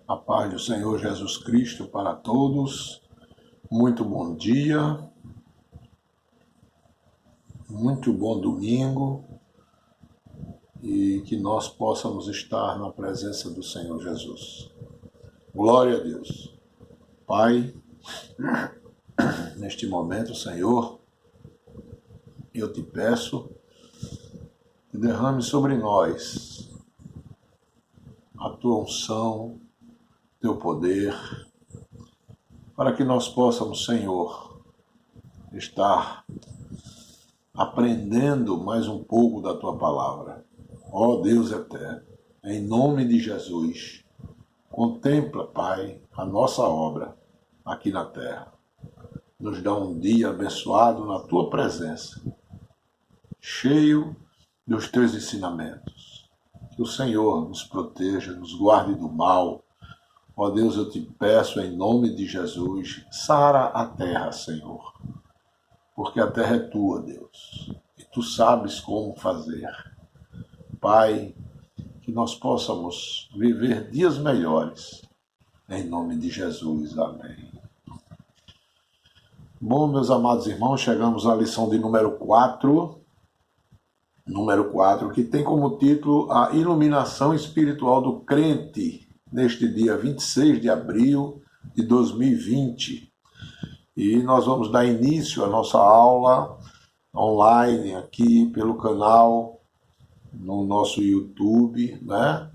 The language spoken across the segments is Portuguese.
A paz do Senhor Jesus Cristo para todos. Muito bom dia, muito bom domingo e que nós possamos estar na presença do Senhor Jesus. Glória a Deus. Pai, neste momento, Senhor, eu te peço que derrame sobre nós a tua unção, teu poder, para que nós possamos, Senhor, estar aprendendo mais um pouco da tua palavra. Ó Deus eterno, em nome de Jesus, contempla, Pai, a nossa obra aqui na terra. Nos dá um dia abençoado na tua presença, cheio dos teus ensinamentos. Que o Senhor nos proteja, nos guarde do mal. Ó Deus, eu te peço em nome de Jesus, sara a terra, Senhor, porque a terra é tua, Deus, e tu sabes como fazer. Pai, que nós possamos viver dias melhores, em nome de Jesus, amém. Bom, meus amados irmãos, chegamos à lição de número 4, que tem como título a iluminação espiritual do crente, neste dia 26 de abril de 2020. E nós vamos dar início à nossa aula online aqui pelo canal, no nosso YouTube, né?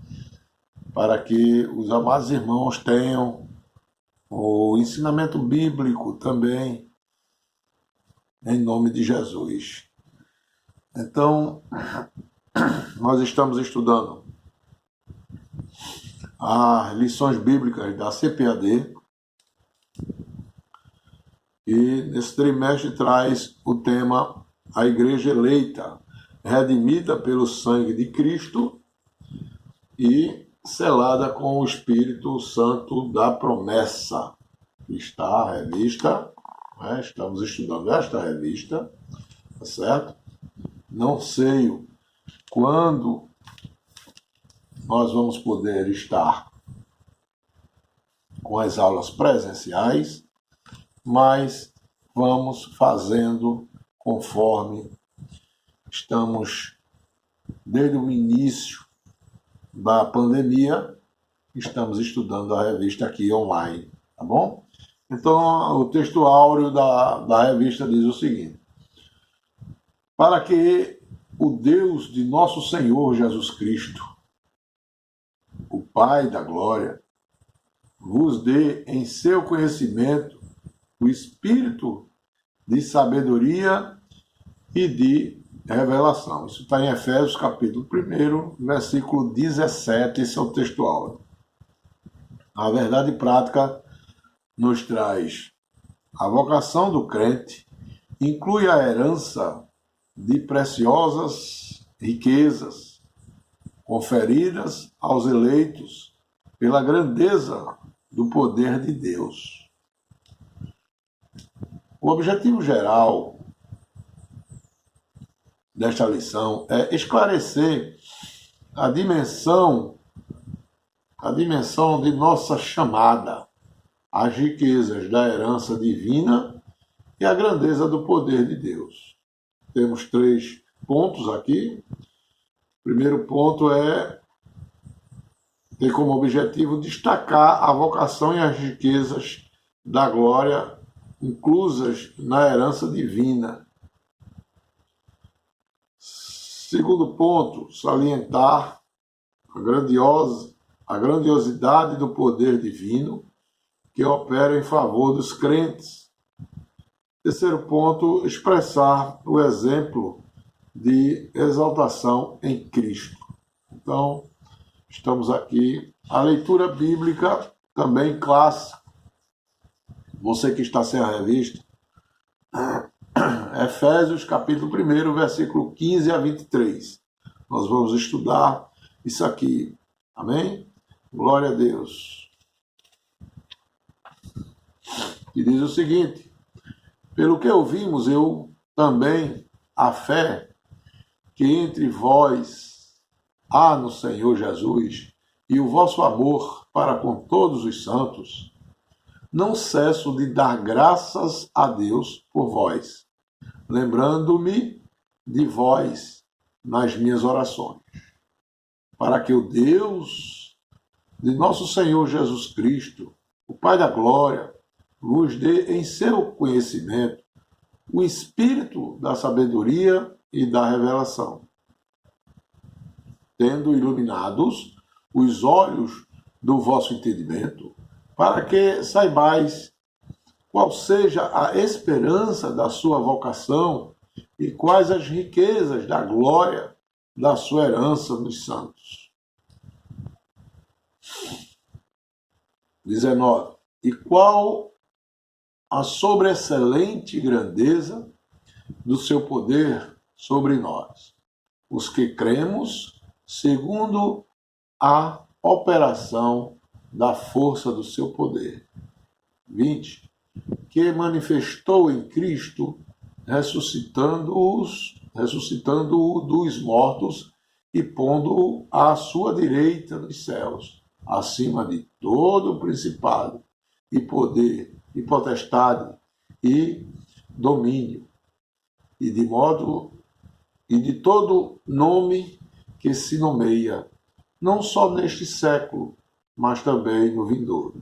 Para que os amados irmãos tenham o ensinamento bíblico também, em nome de Jesus. Então, nós estamos estudando as lições bíblicas da CPAD, e nesse trimestre traz o tema A Igreja Eleita, redimida pelo sangue de Cristo e selada com o Espírito Santo da promessa. Está a revista, né? Estamos estudando esta revista, tá certo? Não sei quando nós vamos poder estar com as aulas presenciais, mas vamos fazendo conforme estamos desde o início da pandemia, estamos estudando a revista aqui online, tá bom? Então, o texto áureo da revista diz o seguinte: para que o Deus de nosso Senhor Jesus Cristo, o Pai da glória, vos dê em seu conhecimento o espírito de sabedoria e de revelação. Isso está em Efésios capítulo 1, versículo 17, esse é o texto áureo. A verdade prática nos traz a vocação do crente, inclui a herança de preciosas riquezas conferidas aos eleitos pela grandeza do poder de Deus. O objetivo geral desta lição é esclarecer a dimensão de nossa chamada, as riquezas da herança divina e a grandeza do poder de Deus. Temos 3 pontos aqui. O primeiro ponto tem como objetivo destacar a vocação e as riquezas da glória inclusas na herança divina. Segundo ponto, salientar a grandiosidade do poder divino que opera em favor dos crentes. Terceiro ponto, expressar o exemplo de exaltação em Cristo. Então, estamos aqui. A leitura bíblica também clássica. Você que está sem a revista, Efésios capítulo 1, versículo 15 a 23. Nós vamos estudar isso aqui. Amém? Glória a Deus. E diz o seguinte: pelo que ouvimos, eu também a fé que entre vós há no Senhor Jesus e o vosso amor para com todos os santos, não cesso de dar graças a Deus por vós, lembrando-me de vós nas minhas orações, para que o Deus de nosso Senhor Jesus Cristo, o Pai da glória, vos dê em seu conhecimento o espírito da sabedoria e da revelação, tendo iluminados os olhos do vosso entendimento, para que saibais qual seja a esperança da sua vocação e quais as riquezas da glória da sua herança nos santos. 19. E qual a sobreexcelente grandeza do seu poder sobre nós, os que cremos, segundo a operação da força do seu poder. 20. Que manifestou em Cristo, ressuscitando-o dos mortos e pondo-o à sua direita nos céus, acima de todo principado e poder e potestade e domínio, e de todo nome que se nomeia, não só neste século, mas também no vindouro.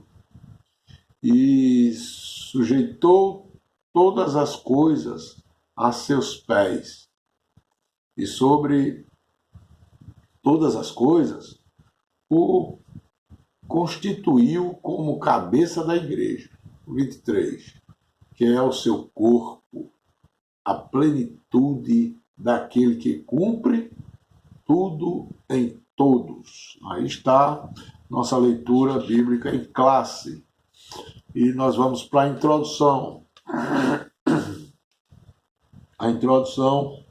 E sujeitou todas as coisas a seus pés, e sobre todas as coisas o constituiu como cabeça da igreja. 23. Que é o seu corpo, a plenitude daquele que cumpre tudo em todos. Aí está nossa leitura bíblica em classe. E nós vamos para a introdução. A introdução,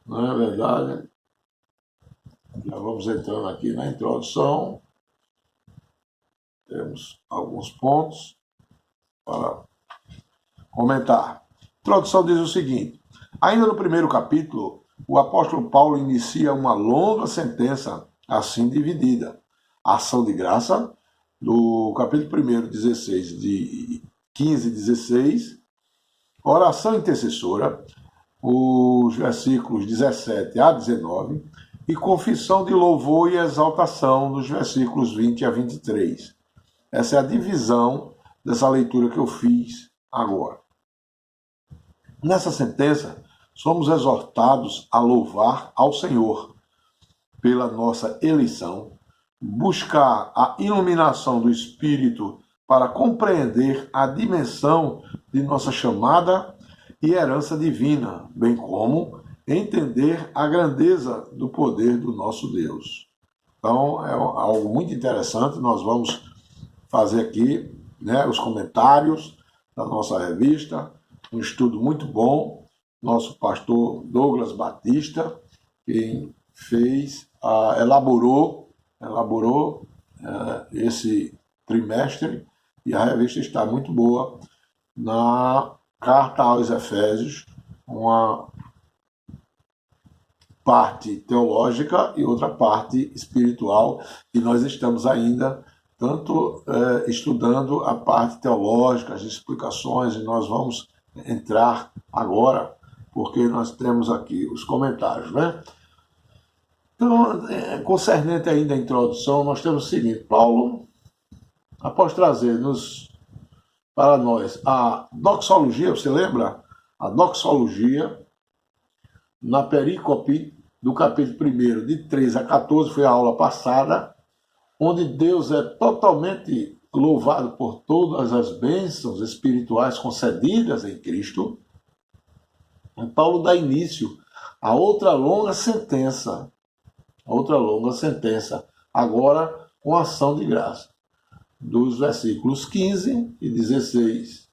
não é verdade? Já vamos entrando aqui na introdução. Temos alguns pontos para comentar. A introdução diz o seguinte: ainda no primeiro capítulo, o apóstolo Paulo inicia uma longa sentença assim dividida. A ação de graça, do capítulo 1, 16, de 15 e 16, oração intercessora, os versículos 17 a 19, e confissão de louvor e exaltação, dos versículos 20 a 23. Essa é a divisão dessa leitura que eu fiz agora. Nessa sentença, somos exortados a louvar ao Senhor pela nossa eleição, buscar a iluminação do Espírito para compreender a dimensão de nossa chamada e herança divina, bem como entender a grandeza do poder do nosso Deus. Então, é algo muito interessante. Nós vamos fazer aqui, os comentários da nossa revista, um estudo muito bom. Nosso pastor Douglas Batista, quem fez, elaborou esse trimestre, e a revista está muito boa, na Carta aos Efésios, uma parte teológica e outra parte espiritual, e nós estamos ainda tanto estudando a parte teológica, as explicações, e nós vamos entrar agora, porque nós temos aqui os comentários, né? Então, concernente ainda a introdução, nós temos o seguinte: Paulo, após trazer-nos para nós a doxologia, você lembra? A doxologia, na perícope do capítulo 1, de 3 a 14, foi a aula passada, onde Deus é totalmente louvado por todas as bênçãos espirituais concedidas em Cristo. E Paulo dá início a outra longa sentença, agora com ação de graça, dos versículos 15 e 16.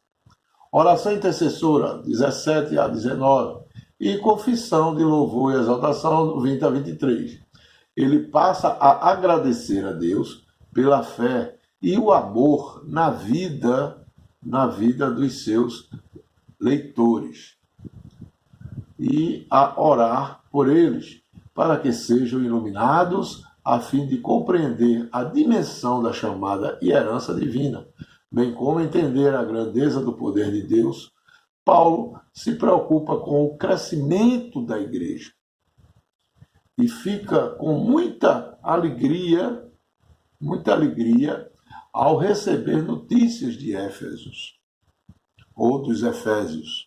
Oração intercessora, 17 a 19. E confissão de louvor e exaltação, do 20 a 23. Ele passa a agradecer a Deus pela fé e o amor na vida dos seus leitores, e a orar por eles, para que sejam iluminados a fim de compreender a dimensão da chamada e herança divina, bem como entender a grandeza do poder de Deus, Paulo se preocupa com o crescimento da igreja e fica com muita alegria ao receber notícias de Éfesos ou dos Efésios.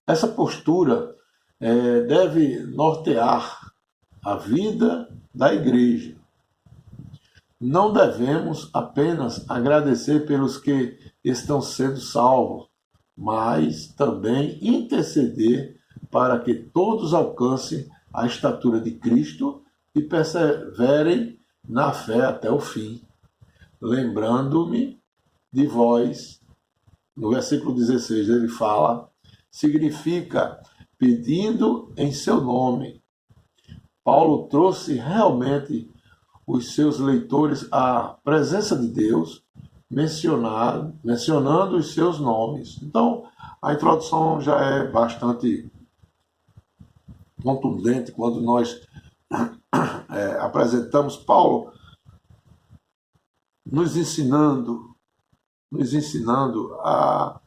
Essa postura deve nortear a vida da igreja. Não devemos apenas agradecer pelos que estão sendo salvos, mas também interceder para que todos alcancem a estatura de Cristo e perseverem na fé até o fim. Lembrando-me de vós, no versículo 16 ele fala, significa pedindo em seu nome. Paulo trouxe realmente os seus leitores à presença de Deus, mencionando os seus nomes. Então, a introdução já é bastante contundente quando nós apresentamos Paulo nos ensinando a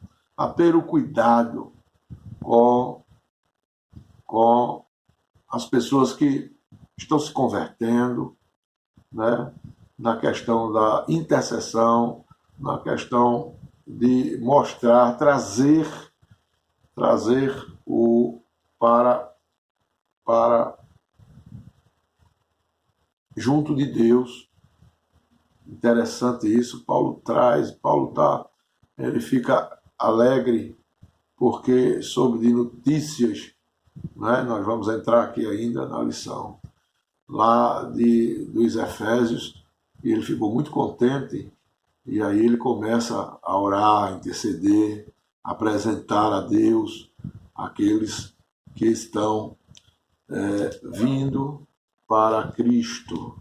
ter o cuidado com as pessoas que estão se convertendo, né? Na questão da intercessão, na questão de mostrar, trazer o para junto de Deus. Interessante isso, ele fica alegre porque soube de notícias, né? Nós vamos entrar aqui ainda na lição lá dos Efésios, e ele ficou muito contente, e aí ele começa a orar, a interceder, a apresentar a Deus aqueles que estão vindo para Cristo.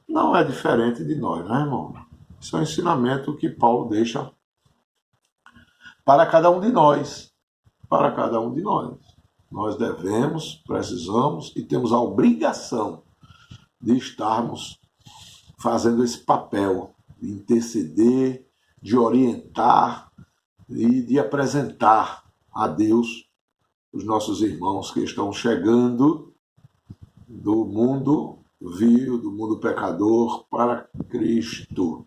Não é diferente de nós, né, irmão? Isso é um ensinamento que Paulo deixa para cada um de nós. Para cada um de nós. Nós devemos, precisamos e temos a obrigação de estarmos fazendo esse papel de interceder, de orientar e de apresentar a Deus os nossos irmãos que estão chegando do mundo vil, do mundo pecador, para Cristo.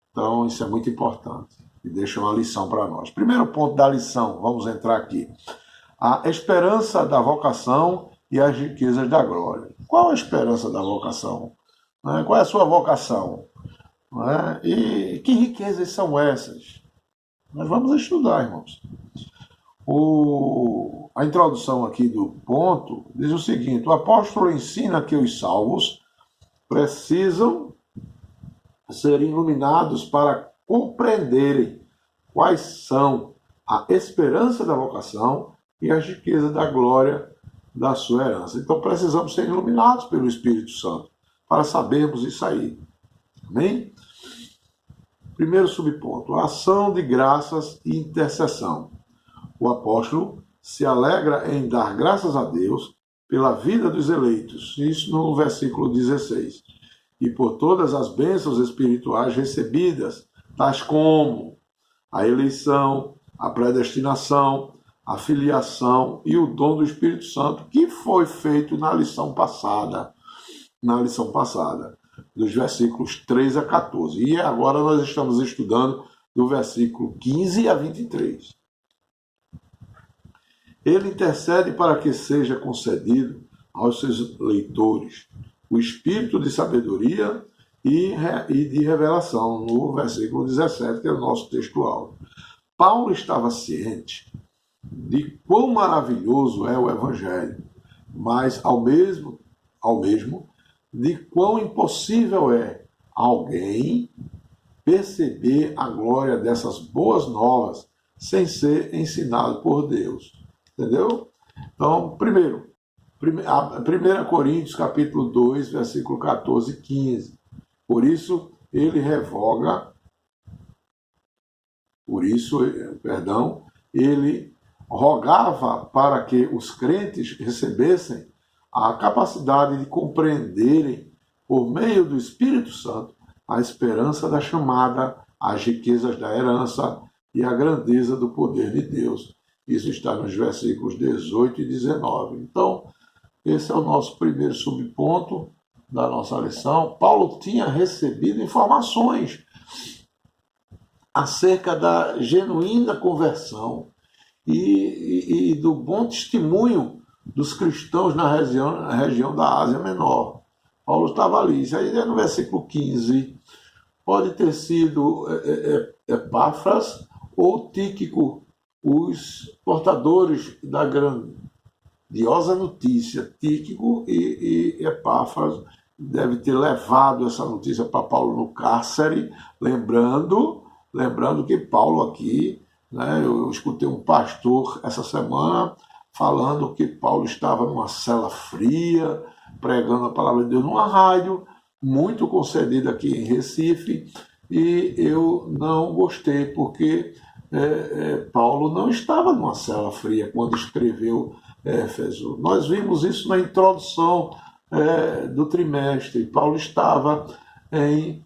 Então, isso é muito importante e deixa uma lição para nós. Primeiro ponto da lição, vamos entrar aqui. A esperança da vocação e as riquezas da glória. Qual a esperança da vocação? Qual é a sua vocação? E que riquezas são essas? Nós vamos estudar, irmãos. A introdução aqui do ponto diz o seguinte: o apóstolo ensina que os salvos precisam ser iluminados para compreenderem quais são a esperança da vocação e as riquezas da glória da sua herança. Então precisamos ser iluminados pelo Espírito Santo para sabermos isso aí. Amém? Primeiro subponto, a ação de graças e intercessão. O apóstolo se alegra em dar graças a Deus pela vida dos eleitos. Isso no versículo 16. E por todas as bênçãos espirituais recebidas, tais como a eleição, a predestinação, a filiação e o dom do Espírito Santo, que foi feito na lição passada, dos versículos 3 a 14. E agora nós estamos estudando do versículo 15 a 23. Ele intercede para que seja concedido aos seus leitores o espírito de sabedoria e de revelação, no versículo 17, que é o nosso textual. Paulo estava ciente de quão maravilhoso é o Evangelho, mas ao mesmo de quão impossível é alguém perceber a glória dessas boas novas sem ser ensinado por Deus. Entendeu? Então, primeiro, 1 Coríntios capítulo 2, versículo 14 e 15. Por isso, ele rogava para que os crentes recebessem a capacidade de compreenderem, por meio do Espírito Santo, a esperança da chamada, as riquezas da herança e a grandeza do poder de Deus. Isso está nos versículos 18 e 19. Então, esse é o nosso primeiro subponto da nossa lição. Paulo tinha recebido informações acerca da genuína conversão e do bom testemunho dos cristãos na região da Ásia Menor. Paulo estava ali. Isso aí é no versículo 15. Pode ter sido Epáfras ou Tíquico, os portadores da grandiosa notícia. Tíquico e Epáfras deve ter levado essa notícia para Paulo no cárcere, lembrando que Paulo aqui, né, eu escutei um pastor essa semana falando que Paulo estava numa cela fria, pregando a palavra de Deus numa rádio, muito concedida aqui em Recife, e eu não gostei, porque Paulo não estava numa cela fria quando escreveu Éfeso. Nós vimos isso na introdução do trimestre. Paulo estava em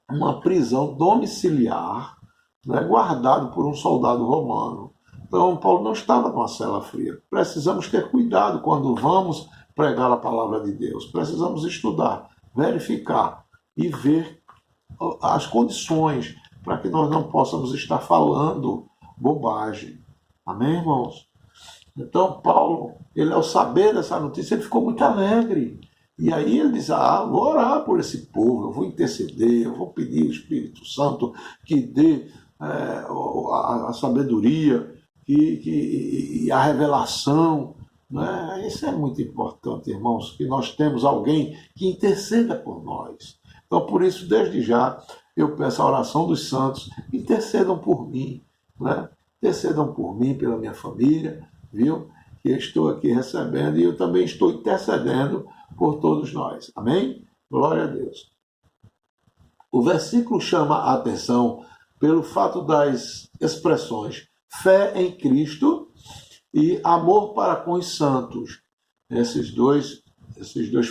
uma prisão domiciliar, né, guardado por um soldado romano. Então, Paulo não estava numa cela fria. Precisamos ter cuidado quando vamos pregar a palavra de Deus. Precisamos estudar, verificar e ver as condições para que nós não possamos estar falando bobagem. Amém, irmãos? Então, Paulo, ele ao saber dessa notícia, ele ficou muito alegre. E aí ele diz, vou orar por esse povo, eu vou interceder, eu vou pedir ao Espírito Santo que dê a sabedoria e a revelação. Né? Isso é muito importante, irmãos, que nós temos alguém que interceda por nós. Então, por isso, desde já, eu peço a oração dos santos, intercedam por mim, né? Intercedam por mim, pela minha família, viu? Que eu estou aqui recebendo e eu também estou intercedendo por todos nós. Amém? Glória a Deus. O versículo chama a atenção pelo fato das expressões fé em Cristo e amor para com os santos. Esses dois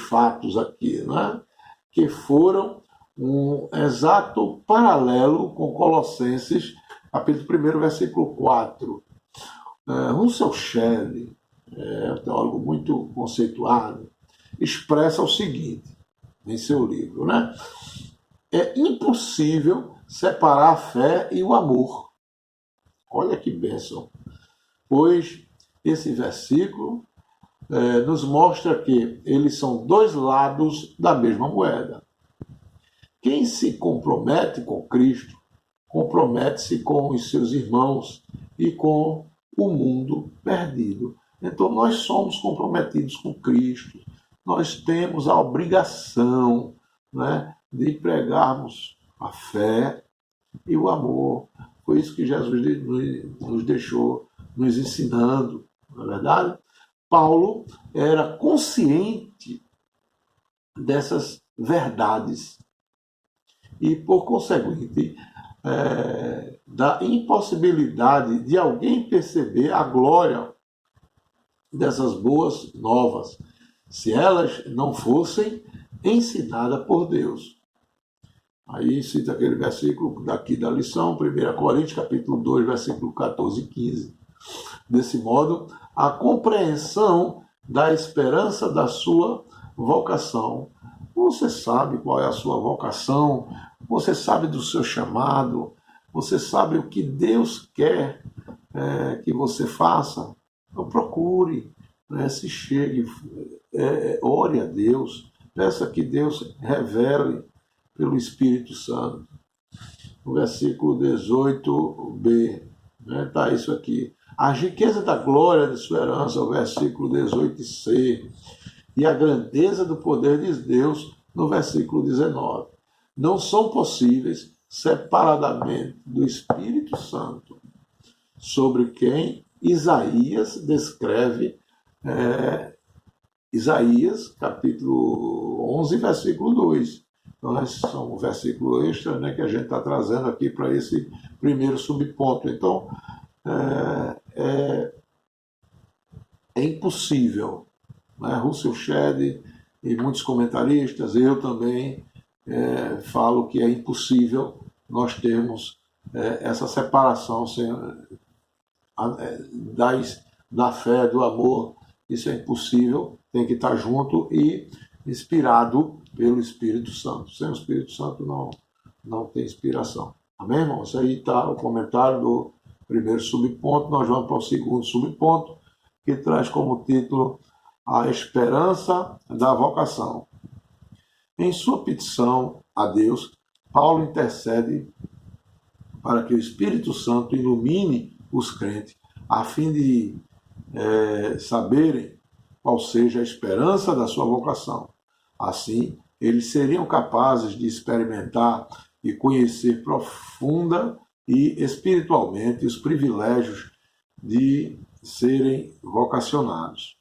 fatos aqui, né? Que foram um exato paralelo com Colossenses, capítulo 1, versículo 4. Russell Shelley, um teólogo muito conceituado, expressa o seguinte, em seu livro, né? É impossível separar a fé e o amor. Olha que bênção. Pois esse versículo nos mostra que eles são dois lados da mesma moeda. Quem se compromete com Cristo, compromete-se com os seus irmãos e com o mundo perdido. Então nós somos comprometidos com Cristo. Nós temos a obrigação, né, de pregarmos a fé e o amor. Foi isso que Jesus nos deixou nos ensinando, não é verdade? Paulo era consciente dessas verdades e, por conseguinte, da impossibilidade de alguém perceber a glória dessas boas novas, se elas não fossem ensinadas por Deus. Aí cita aquele versículo daqui da lição, 1 Coríntios, capítulo 2, versículo 14 e 15. Desse modo, a compreensão da esperança da sua vocação. Você sabe qual é a sua vocação, você sabe do seu chamado, você sabe o que Deus quer que você faça. Então procure, se chegue, ore a Deus, peça que Deus revele pelo Espírito Santo. No versículo 18b, está isso aqui. A riqueza da glória de sua herança, o versículo 18c. E a grandeza do poder de Deus, no versículo 19. Não são possíveis separadamente do Espírito Santo, sobre quem Isaías descreve, Isaías, capítulo 11, versículo 2. Então, esse são um versículo extra, né, que a gente está trazendo aqui para esse primeiro subponto. Então, é impossível, né? Russell Shedd e muitos comentaristas, eu também falo que é impossível nós termos essa separação da fé, do amor. Isso é impossível, tem que estar junto e inspirado pelo Espírito Santo. Sem o Espírito Santo não tem inspiração. Amém, irmão? Isso aí está o comentário do primeiro subponto. Nós vamos para o segundo subponto, que traz como título a esperança da vocação. Em sua petição a Deus, Paulo intercede para que o Espírito Santo ilumine os crentes, a fim de saberem qual seja a esperança da sua vocação. Assim, eles seriam capazes de experimentar e conhecer profunda e espiritualmente os privilégios de serem vocacionados.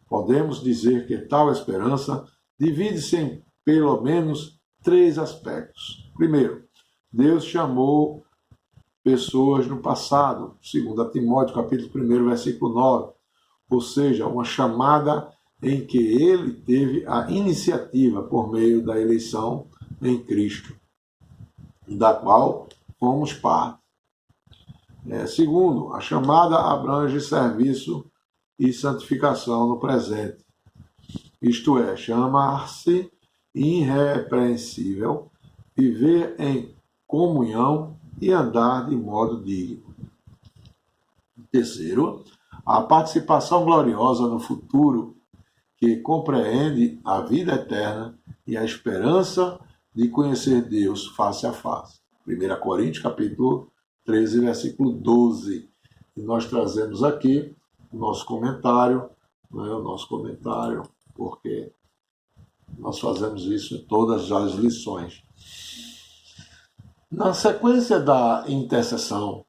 Podemos dizer que tal esperança divide-se em pelo menos 3 aspectos. Primeiro, Deus chamou pessoas no passado, 2 Timóteo capítulo 1, versículo 9, ou seja, uma chamada em que ele teve a iniciativa por meio da eleição em Cristo, da qual fomos parte. Segundo, a chamada abrange serviço e santificação no presente, isto é, chamar-se irrepreensível, viver em comunhão e andar de modo digno. Terceiro, a participação gloriosa no futuro, que compreende a vida eterna e a esperança de conhecer Deus face a face. 1 Coríntios, capítulo 13, versículo 12. E nós trazemos aqui o nosso comentário, porque nós fazemos isso em todas as lições. Na sequência da intercessão,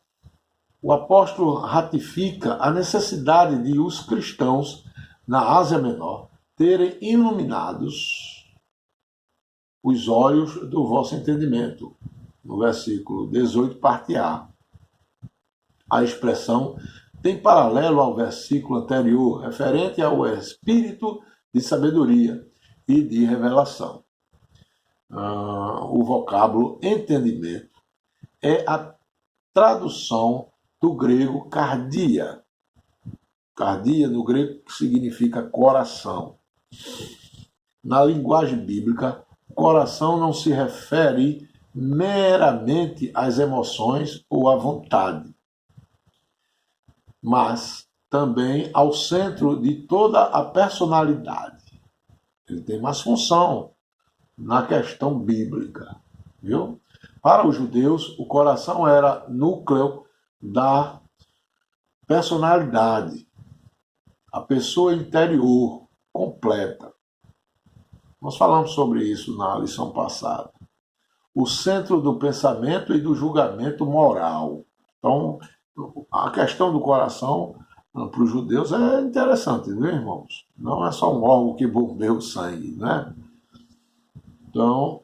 o apóstolo ratifica a necessidade de os cristãos na Ásia Menor terem iluminados os olhos do vosso entendimento, no versículo 18, parte A. A expressão tem paralelo ao versículo anterior, referente ao espírito de sabedoria e de revelação. O vocábulo entendimento é a tradução do grego cardia. Cardia, no grego, significa coração. Na linguagem bíblica, coração não se refere meramente às emoções ou à vontade, mas também ao centro de toda a personalidade. Ele tem mais função na questão bíblica, viu? Para os judeus, o coração era núcleo da personalidade, a pessoa interior completa. Nós falamos sobre isso na lição passada. O centro do pensamento e do julgamento moral. Então, a questão do coração para os judeus é interessante, viu, irmãos? Não é só um órgão que bombeia o sangue, né? Então,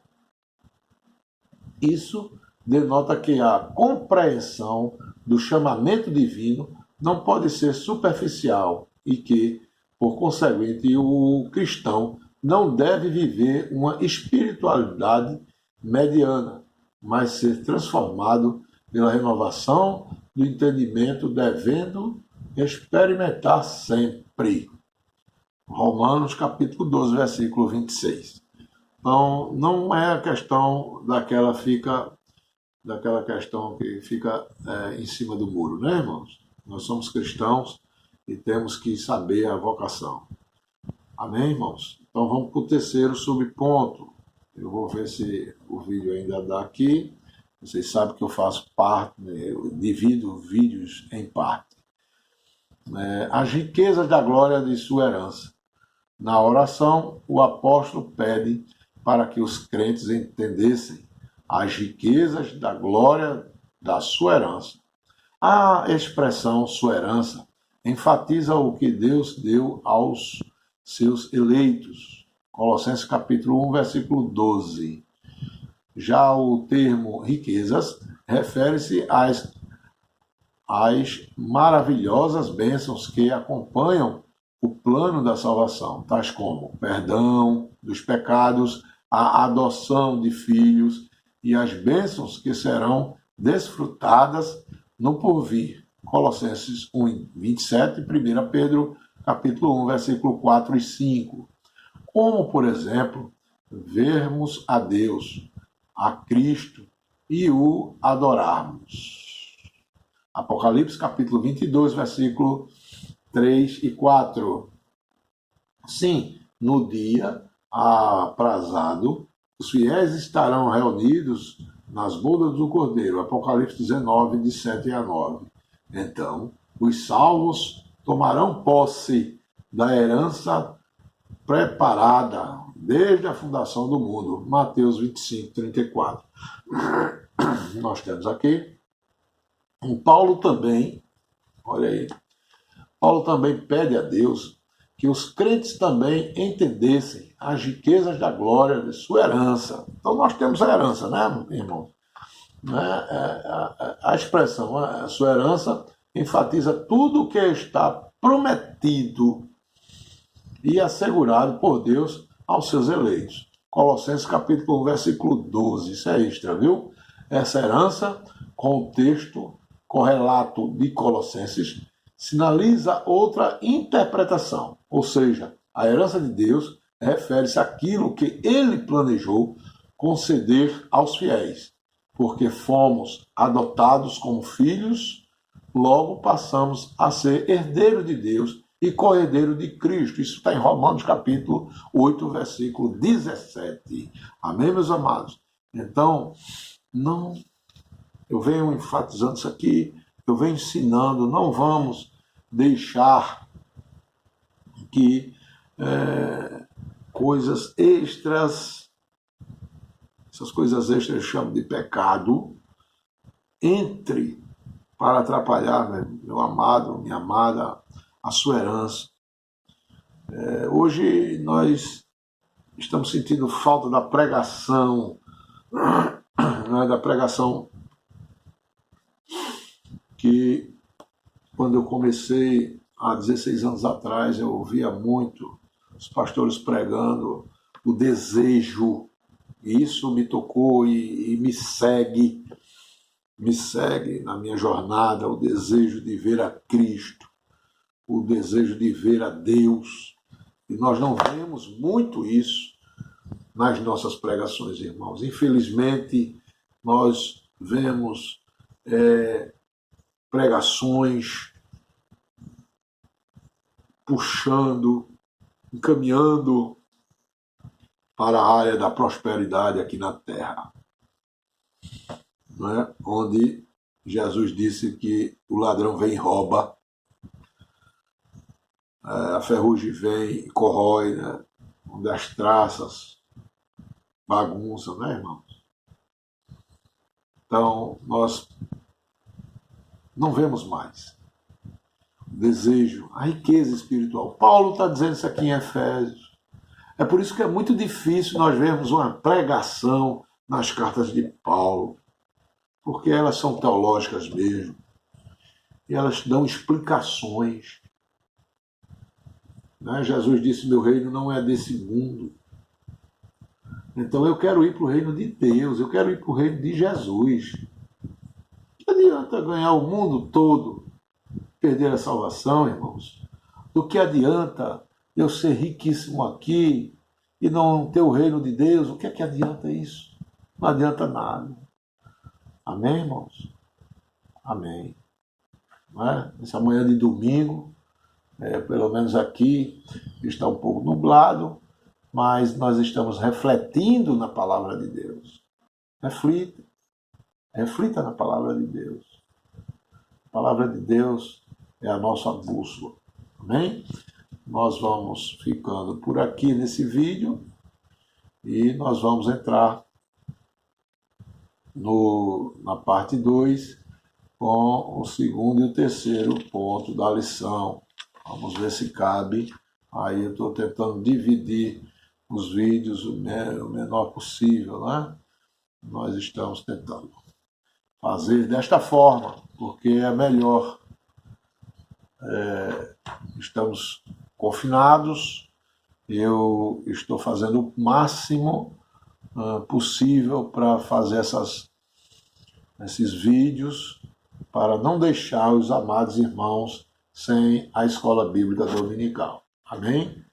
isso denota que a compreensão do chamamento divino não pode ser superficial e que, por conseguinte, o cristão não deve viver uma espiritualidade mediana, mas ser transformado pela renovação do entendimento, devendo experimentar sempre. Romanos capítulo 12, versículo 26. Então, não é a questão daquela questão que fica em cima do muro, né, irmãos? Nós somos cristãos e temos que saber a vocação. Amém, irmãos? Então, vamos para o terceiro subponto. Eu vou ver se o vídeo ainda dá aqui. Vocês sabem que eu faço parte, eu divido vídeos em parte. As riquezas da glória de sua herança. Na oração, o apóstolo pede para que os crentes entendessem as riquezas da glória da sua herança. A expressão sua herança enfatiza o que Deus deu aos seus eleitos. Colossenses capítulo 1, versículo 12. Já o termo riquezas refere-se às maravilhosas bênçãos que acompanham o plano da salvação, tais como o perdão dos pecados, a adoção de filhos e as bênçãos que serão desfrutadas no porvir. Colossenses 1:27, 1 Pedro capítulo 1, versículo 4 e 5. Como, por exemplo, vermos a Deus, a Cristo e o adorarmos. Apocalipse capítulo 22, versículo 3 e 4. Sim, no dia aprazado, os fiéis estarão reunidos nas bodas do Cordeiro. Apocalipse 19, de 7 a 9. Então, os salvos tomarão posse da herança preparada desde a fundação do mundo. Mateus 25, 34. Nós temos aqui Paulo também, olha aí, Paulo também pede a Deus que os crentes também entendessem as riquezas da glória de sua herança. Então nós temos a herança, né, irmão? A expressão, a sua herança, enfatiza tudo o que está prometido e assegurado por Deus aos seus eleitos. Colossenses capítulo 1, versículo 12. Isso é extra, viu? Essa herança, com o texto correlato de Colossenses, sinaliza outra interpretação. Ou seja, a herança de Deus refere-se àquilo que ele planejou conceder aos fiéis. Porque fomos adotados como filhos, logo passamos a ser herdeiro de Deus e co-herdeiro de Cristo. Isso está em Romanos capítulo 8, versículo 17. Amém, meus amados? Então, eu venho enfatizando isso aqui, eu venho ensinando, não vamos deixar que coisas extras, essas coisas extras eu chamo de pecado, entre para atrapalhar, meu amado, minha amada, a sua herança. Hoje nós estamos sentindo falta da pregação, da pregação que quando eu comecei há 16 anos atrás, eu ouvia muito os pastores pregando o desejo. E isso me tocou e me segue na minha jornada, o desejo de ver a Cristo, o desejo de ver a Deus. E nós não vemos muito isso nas nossas pregações, irmãos. Infelizmente, nós vemos pregações puxando, encaminhando para a área da prosperidade aqui na terra, não é? Onde Jesus disse que o ladrão vem e rouba, a ferrugem vem e corrói, né? Onde as traças bagunçam, né, irmãos? Então, nós não vemos mais o desejo, a riqueza espiritual. Paulo está dizendo isso aqui em Efésios. É por isso que é muito difícil nós vermos uma pregação nas cartas de Paulo, porque elas são teológicas mesmo, e elas dão explicações. Né? Jesus disse, meu reino não é desse mundo. Então eu quero ir para o reino de Deus, eu quero ir para o reino de Jesus. Não adianta ganhar o mundo todo, perder a salvação, irmãos. Do que adianta eu ser riquíssimo aqui e não ter o reino de Deus? O que é que adianta isso? Não adianta nada. Amém, irmãos? Amém. Não é? Essa manhã de domingo, pelo menos aqui, está um pouco nublado, mas nós estamos refletindo na palavra de Deus. Reflita na palavra de Deus. A palavra de Deus é a nossa bússola. Amém? Nós vamos ficando por aqui nesse vídeo e nós vamos entrar na parte 2 com o segundo e o terceiro ponto da lição. Vamos ver se cabe. Aí eu estou tentando dividir os vídeos o menor possível, né? Nós estamos tentando fazer desta forma, porque é melhor. Estamos confinados, eu estou fazendo o máximo possível para fazer esses vídeos, para não deixar os amados irmãos sem a escola bíblica dominical. Amém?